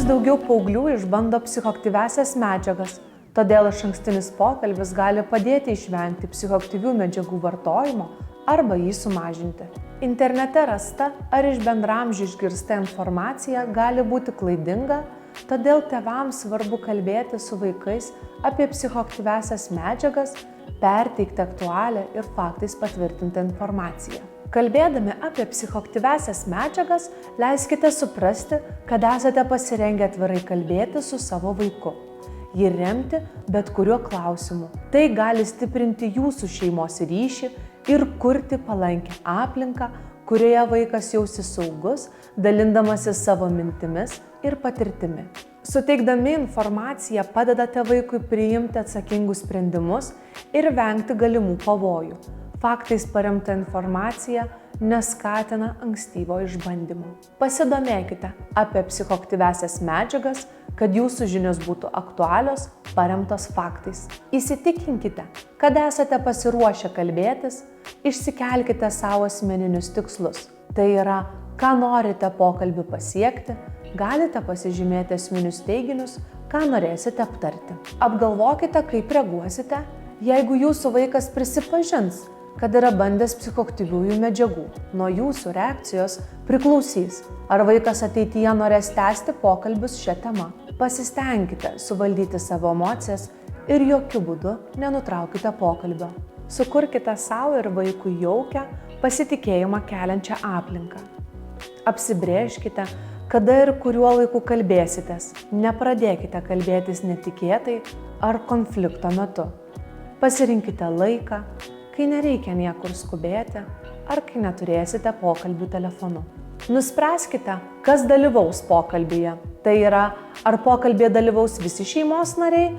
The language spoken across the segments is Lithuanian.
Vis daugiau paauglių išbando psichoaktyviąsias medžiagas, todėl išankstinis pokalbis gali padėti išvengti psichoaktyvių medžiagų vartojimo arba jį sumažinti. Internete rasta ar iš bendraamžių išgirsta informacija gali būti klaidinga, todėl tėvams svarbu kalbėti su vaikais apie psichoaktyviąsias medžiagas, perteikti aktualią ir faktais patvirtintą informaciją. Kalbėdami apie psichoaktyviąsias medžiagas, leiskite suprasti, kad esate pasirengę atvirai kalbėti su savo vaiku, jį remti bet kuriuo klausimu. Tai gali stiprinti jūsų šeimos ryšį ir kurti palankią aplinką, kurioje vaikas jausis saugus, dalindamasis savo mintimis ir patirtimi. Suteikdami informaciją padedate vaikui priimti atsakingus sprendimus ir vengti galimų pavojų. Faktais paremta informacija neskatina ankstyvo išbandymo. Pasidomėkite apie psichoaktyviąsias medžiagas, kad jūsų žinios būtų aktualios, paremtos faktais. Įsitikinkite, kad esate pasiruošę kalbėtis, išsikelkite savo asmeninius tikslus. Tai yra, ką norite pokalbiu pasiekti, galite pasižymėti esminius teiginius, ką norėsite aptarti. Apgalvokite, kaip reaguosite, jeigu jūsų vaikas prisipažins, kad yra bandęs psichoaktyviųjų medžiagų. Nuo jūsų reakcijos priklausys, ar vaikas ateityje norės tęsti pokalbius šią temą. Pasistengkite suvaldyti savo emocijas ir jokiu būdu nenutraukite pokalbio. Sukurkite savo ir vaikui jaukią, pasitikėjimą keliančią aplinką. Apsibrėžkite, kada ir kuriuo laiku kalbėsitės. Nepradėkite kalbėtis netikėtai ar konflikto metu. Pasirinkite laiką, kai nereikia niekur skubėti ar kai neturėsite pokalbių telefonu. Nuspręskite, kas dalyvaus pokalbyje. Tai yra, ar pokalbėje dalyvaus visi šeimos nariai,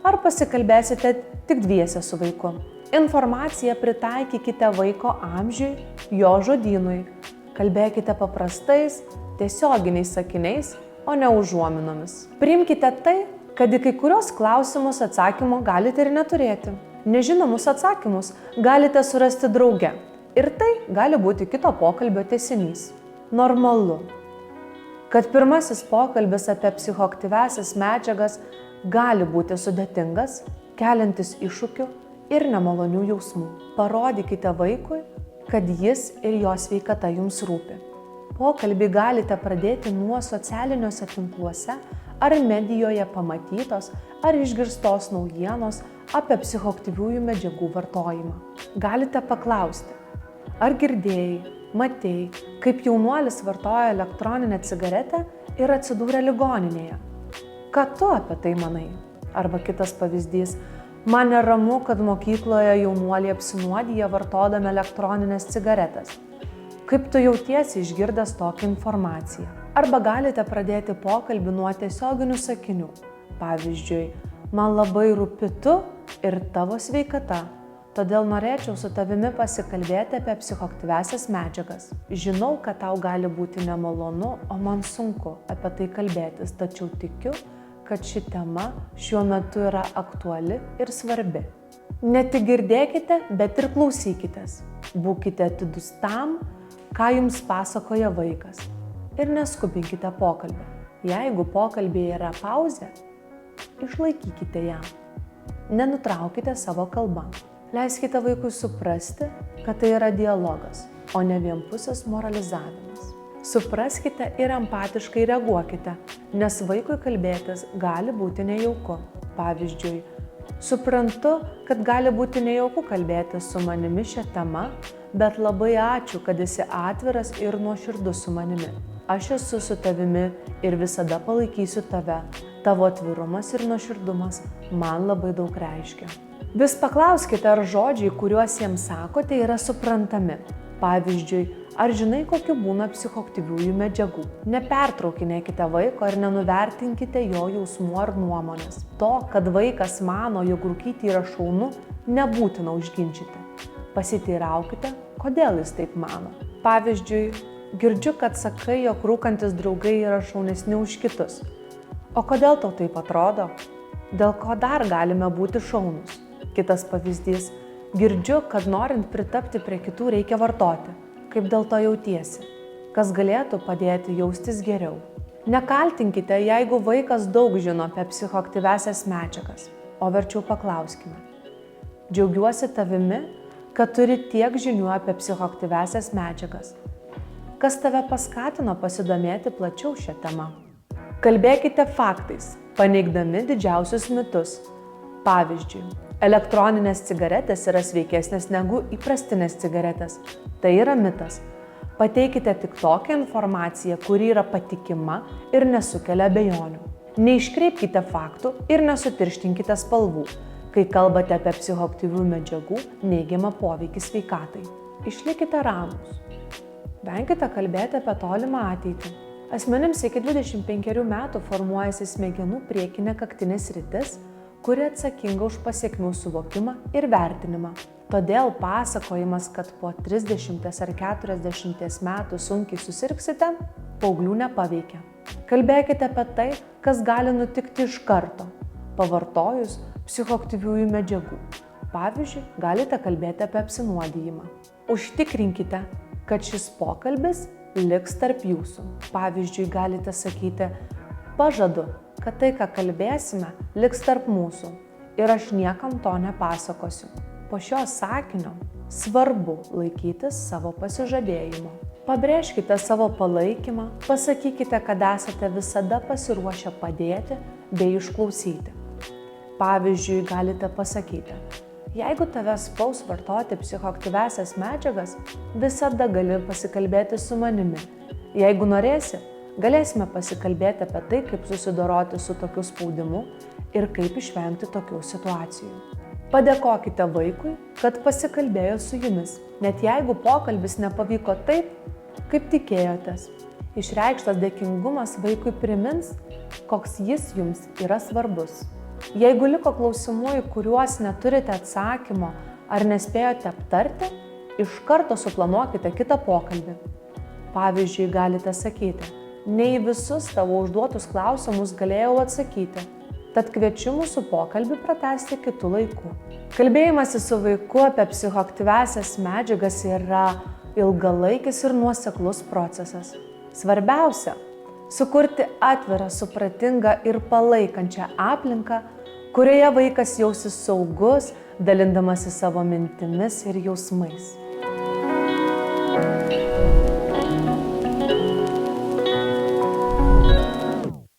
ar pasikalbėsite tik dviese su vaiku. Informaciją pritaikykite vaiko amžiui, jo žodynui. Kalbėkite paprastais, tiesioginiais sakiniais, o ne užuominomis. Priimkite tai, kad į kai kurios klausimus atsakymo galite ir neturėti. Nežinomus atsakymus galite surasti drauge ir tai gali būti kito pokalbio tęsinys. Normalu, kad pirmasis pokalbis apie psichoaktyviąsias medžiagas gali būti sudėtingas, keliantis iššūkių ir nemalonių jausmų. Parodykite vaikui, kad jis ir jo sveikata jums rūpi. Pokalbį galite pradėti nuo socialiniuose tinkluose ar medijoje pamatytos ar išgirstos naujienos apie psichoaktyviųjų medžiagų vartojimą. Galite paklausti, ar girdėjai, matei, kaip jaunuolis vartoja elektroninę cigaretę ir atsidūrė ligoninėje? Ką tu apie tai manai? Arba kitas pavyzdys, man neramu, kad mokykloje jaunuoliai apsinuodija vartodami elektroninės cigaretės. Kaip tu jautiesi išgirdęs tokią informaciją? Arba galite pradėti pokalbį nuo tiesioginių sakinių. Pavyzdžiui, man labai rūpi tu ir tavo sveikata, todėl norėčiau su tavimi pasikalbėti apie psichoaktyviąsias medžiagas. Žinau, kad tau gali būti nemalonu, o man sunku apie tai kalbėtis, tačiau tikiu, kad ši tema šiuo metu yra aktuali ir svarbi. Ne tik girdėkite, bet ir klausykitės. Būkite atidūs tam, ką jums pasakoja vaikas. Ir neskubinkite pokalbį. Jeigu pokalbėje yra pauzė, išlaikykite ją. Nenutraukite savo kalbą. Leiskite vaikui suprasti, kad tai yra dialogas, o ne vienpusis moralizavimas. Supraskite ir empatiškai reaguokite, nes vaikui kalbėtis gali būti nejauku. Pavyzdžiui, suprantu, kad gali būti nejauku kalbėti su manimi šią temą, bet labai ačiū, kad esi atviras ir nuoširdus su manimi. Aš esu su tavimi ir visada palaikysiu tave. Tavo atvirumas ir nuoširdumas man labai daug reiškia. Vis paklauskite, ar žodžiai, kuriuos jiems sakote, yra suprantami. Pavyzdžiui, ar žinai, kokiu būna psichoaktyviųjų medžiagų? Nepertraukinėkite vaiko ir nenuvertinkite jo jausmų ar nuomonės. To, kad vaikas mano, jog rūkyti yra šaunu, nebūtina užginčyti. Pasiteiraukite, kodėl jis taip mano. Pavyzdžiui, girdžiu, kad sakai, jog rūkantis draugai yra šaunesni už kitus. O kodėl tau taip atrodo? Dėl ko dar galime būti šaunūs? Kitas pavyzdys. Girdžiu, kad norint pritapti prie kitų reikia vartoti. Kaip dėl to jautiesi? Kas galėtų padėti jaustis geriau? Nekaltinkite, jeigu vaikas daug žino apie psichoaktyviąsias medžiagas, o verčiau paklauskime. Džiaugiuosi tavimi, kad turi tiek žinių apie psichoaktyviąsias medžiagas. Kas tave paskatino pasidomėti plačiau šią temą? Kalbėkite faktais, paneigdami didžiausius mitus. Pavyzdžiui, elektroninės cigaretės yra sveikesnės negu įprastinės cigaretės. Tai yra mitas. Pateikite tik tokią informaciją, kuri yra patikima ir nesukelia abejonių. Neiškreipkite faktų ir nesutirštinkite spalvų, kai kalbate apie psichoaktyvių medžiagų neigiamą poveikį sveikatai. Išlikite ramūs. Venkite kalbėti apie tolimą ateitį. Asmenims iki 25 metų formuojasi smegenų priekinė kaktinė sritis, kuri atsakinga už pasekmių suvokimą ir vertinimą. Todėl pasakojimas, kad po 30 ar 40 metų sunkiai susirgsite, paauglių nepaveikia. Kalbėkite apie tai, kas gali nutikti iš karto, pavartojus psichoaktyviųjų medžiagų. Pavyzdžiui, galite kalbėti apie apsinuodijimą. Užtikrinkite, kad šis pokalbis liks tarp jūsų. Pavyzdžiui, galite sakyti: pažadu, kad tai, ką kalbėsime, liks tarp mūsų ir aš niekam to nepasakosiu. Po šio sakinio svarbu laikytis savo pasižadėjimo. Pabrėžkite savo palaikymą, pasakykite, kad esate visada pasiruošę padėti bei išklausyti. Pavyzdžiui, galite pasakyti: jeigu tave spaus vartoti psichoaktyviąsias medžiagas, visada gali pasikalbėti su manimi. Jeigu norėsi, galėsime pasikalbėti apie tai, kaip susidoroti su tokiu spaudimu ir kaip išvengti tokių situacijų. Padėkokite vaikui, kad pasikalbėjo su jumis, net jeigu pokalbis nepavyko taip, kaip tikėjotės. Išreikštas dėkingumas vaikui primins, koks jis jums yra svarbus. Jeigu liko klausimų, į kuriuos neturite atsakymo ar nespėjote aptarti, iš karto suplanuokite kitą pokalbį. Pavyzdžiui, galite sakyti: ne į visus tavo užduotus klausimus galėjau atsakyti, tad kviečiu mūsų pokalbį pratęsti kitu laiku. Kalbėjimasis su vaiku apie psichoaktyviąsias medžiagas yra ilgalaikis ir nuoseklus procesas. Svarbiausia – sukurti atvirą, supratingą ir palaikančią aplinką, kurioje vaikas jausis saugus, dalindamasis savo mintimis ir jausmais.